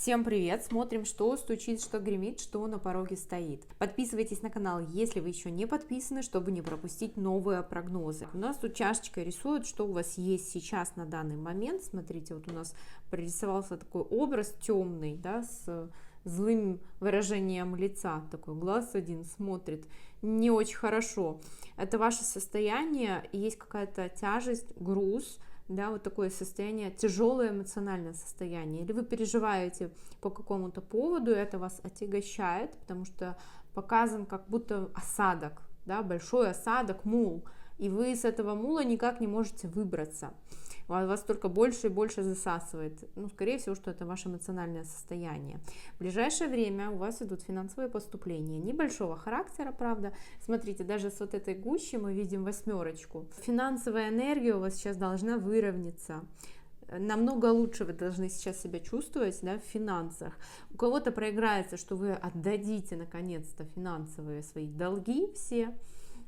Всем привет! Смотрим, что стучит, что гремит, что на пороге стоит. Подписывайтесь на канал, если вы еще не подписаны, чтобы не пропустить новые прогнозы. У нас тут чашечка рисует, что у вас есть сейчас на данный момент. Смотрите, вот у нас прорисовался такой образ темный, да, с злым выражением лица. Такой глаз один смотрит не очень хорошо. Это ваше состояние, есть какая-то тяжесть, груз, да, вот такое состояние, тяжелое эмоциональное состояние, или вы переживаете по какому-то поводу, и это вас отягощает, потому что показан как будто осадок, да, большой осадок, мул, и вы с этого мула никак не можете выбраться, вас только больше и больше засасывает. Ну, скорее всего, что это ваше эмоциональное состояние. В ближайшее время у вас идут финансовые поступления небольшого характера, правда. Смотрите, даже с вот этой гущей мы видим восьмерочку. Финансовая энергия у вас сейчас должна выровняться. Намного лучше вы должны сейчас себя чувствовать, да, в финансах. У кого-то проиграется, что вы отдадите наконец-то финансовые свои долги все,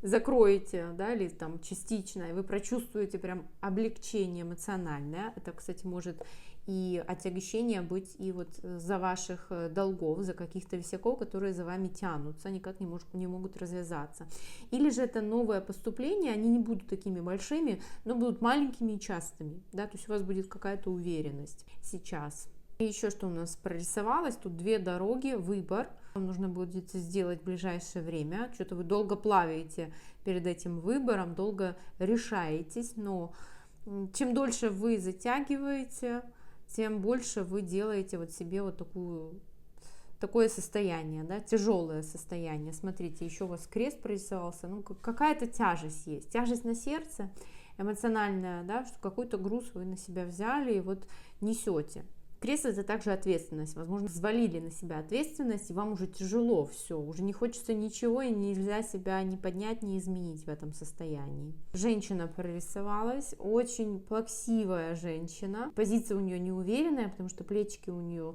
закроете, да, или там частично, и вы прочувствуете прям облегчение эмоциональное. Это, кстати, может и отягощение быть и вот за ваших долгов, за каких-то висяков, которые за вами тянутся, никак не могут развязаться. Или же это новое поступление, они не будут такими большими, но будут маленькими и частыми, да, то есть у вас будет какая-то уверенность сейчас. И еще что у нас прорисовалось, тут две дороги, выбор. Вам нужно будет сделать в ближайшее время. Что-то вы долго плаваете перед этим выбором, долго решаетесь, но чем дольше вы затягиваете, тем больше вы делаете вот себе вот такое состояние, да, тяжелое состояние. Смотрите, еще у вас крест прорисовался, ну какая-то тяжесть есть, тяжесть на сердце, эмоциональная, да, что какой-то груз вы на себя взяли и вот несете. Крест — это также ответственность. Возможно, взвалили на себя ответственность, и вам уже тяжело все, уже не хочется ничего, и нельзя себя ни поднять, ни изменить в этом состоянии. Женщина прорисовалась, очень плаксивая женщина. Позиция у нее неуверенная, потому что плечики у нее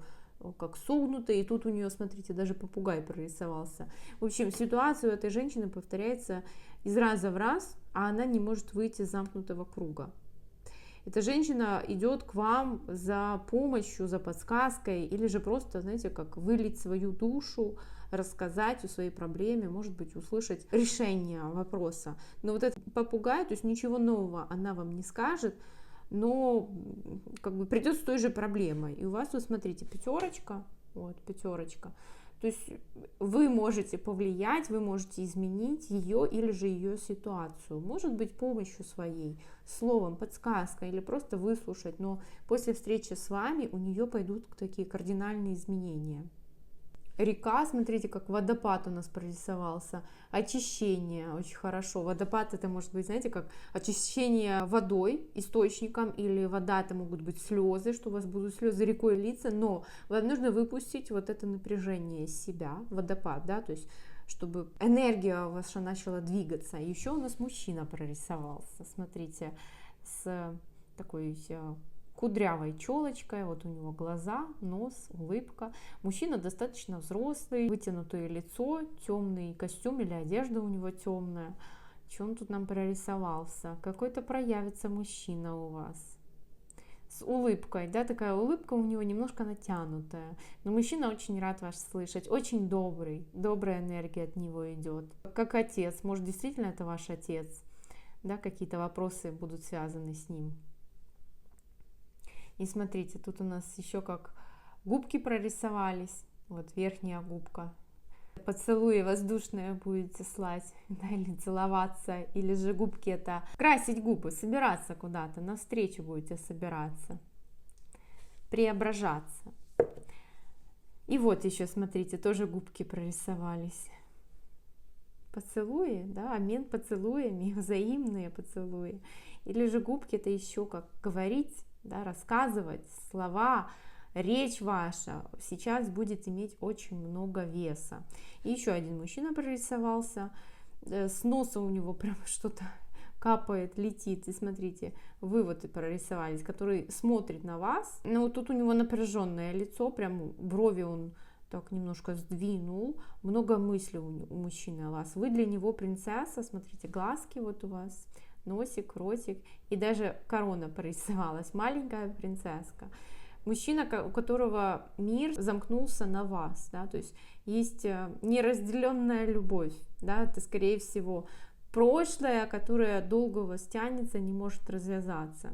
как согнутые, и тут у нее, смотрите, даже попугай прорисовался. В общем, ситуация у этой женщины повторяется из раза в раз, а она не может выйти из замкнутого круга. Эта женщина идет к вам за помощью, за подсказкой, или же просто, знаете, как вылить свою душу, рассказать о своей проблеме, может быть, услышать решение вопроса. Но вот этот попугай, то есть ничего нового она вам не скажет, но как бы придет с той же проблемой. И у вас, вот смотрите, пятерочка, вот пятерочка. То есть вы можете повлиять, вы можете изменить ее или же ее ситуацию. Может быть, помощью своей, словом, подсказкой или просто выслушать. Но после встречи с вами у нее пойдут такие кардинальные изменения. Река, смотрите, как водопад у нас прорисовался. Очищение, очень хорошо. Водопад — это может быть, знаете, как очищение водой, источником, или вода — это могут быть слезы, что у вас будут слезы рекой литься, но вам нужно выпустить вот это напряжение из себя, водопад, да, то есть чтобы энергия ваша начала двигаться. Еще у нас мужчина прорисовался, смотрите, с такой кудрявой челочкой, вот у него глаза, нос, улыбка. Мужчина достаточно взрослый, вытянутое лицо, темный костюм или одежда у него темная. Что он тут нам прорисовался? Какой-то проявится мужчина у вас. С улыбкой, да, такая улыбка у него немножко натянутая. Но мужчина очень рад вас слышать, очень добрый, добрая энергия от него идет. Как отец, может, действительно это ваш отец, да, какие-то вопросы будут связаны с ним. И смотрите, тут у нас еще как губки прорисовались. Вот верхняя губка. Поцелуи воздушные будете слать, да, или целоваться. Или же губки — это красить губы, собираться куда-то, навстречу будете собираться. Преображаться. И вот еще, смотрите, тоже губки прорисовались. Поцелуи, да, обмен поцелуями, взаимные поцелуи. Или же губки — это еще как говорить, да, рассказывать, слова, речь ваша сейчас будет иметь очень много веса. И еще один мужчина прорисовался, с носа у него прям что-то капает, летит. И смотрите, вы вот и прорисовались, который смотрит на вас. Но вот тут у него напряженное лицо, прям брови он так немножко сдвинул, много мыслей у мужчины о вас. Вы для него принцесса, смотрите, глазки вот у вас, носик, ротик, и даже корона прорисовалась, маленькая принцесска. Мужчина, у которого мир замкнулся на вас, да, то есть есть неразделенная любовь, да, это скорее всего прошлое, которое долго у вас тянется, не может развязаться.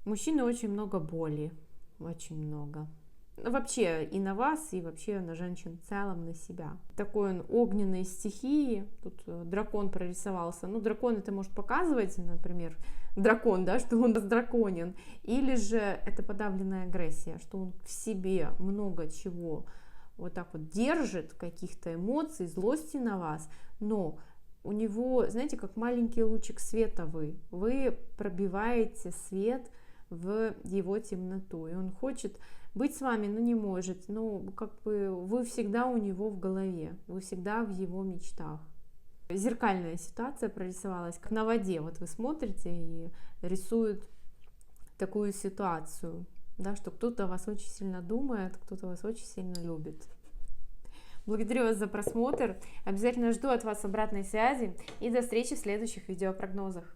Мужчины очень много боли, очень много. Вообще и на вас, и вообще на женщин в целом, на себя. Такой он огненной стихии, тут дракон прорисовался. Ну, дракон это может показывать, например, дракон, да, что он раздраконен. Или же это подавленная агрессия, что он в себе много чего вот так вот держит, каких-то эмоций, злости на вас, но у него, знаете, как маленький лучик света вы пробиваете свет в его темноту, и он хочет быть с вами, но не может, ну, как бы вы всегда у него в голове, вы всегда в его мечтах. Зеркальная ситуация прорисовалась, как на воде, вот вы смотрите и рисует такую ситуацию, да, что кто-то о вас очень сильно думает, кто-то вас очень сильно любит. Благодарю вас за просмотр, обязательно жду от вас обратной связи и до встречи в следующих видеопрогнозах.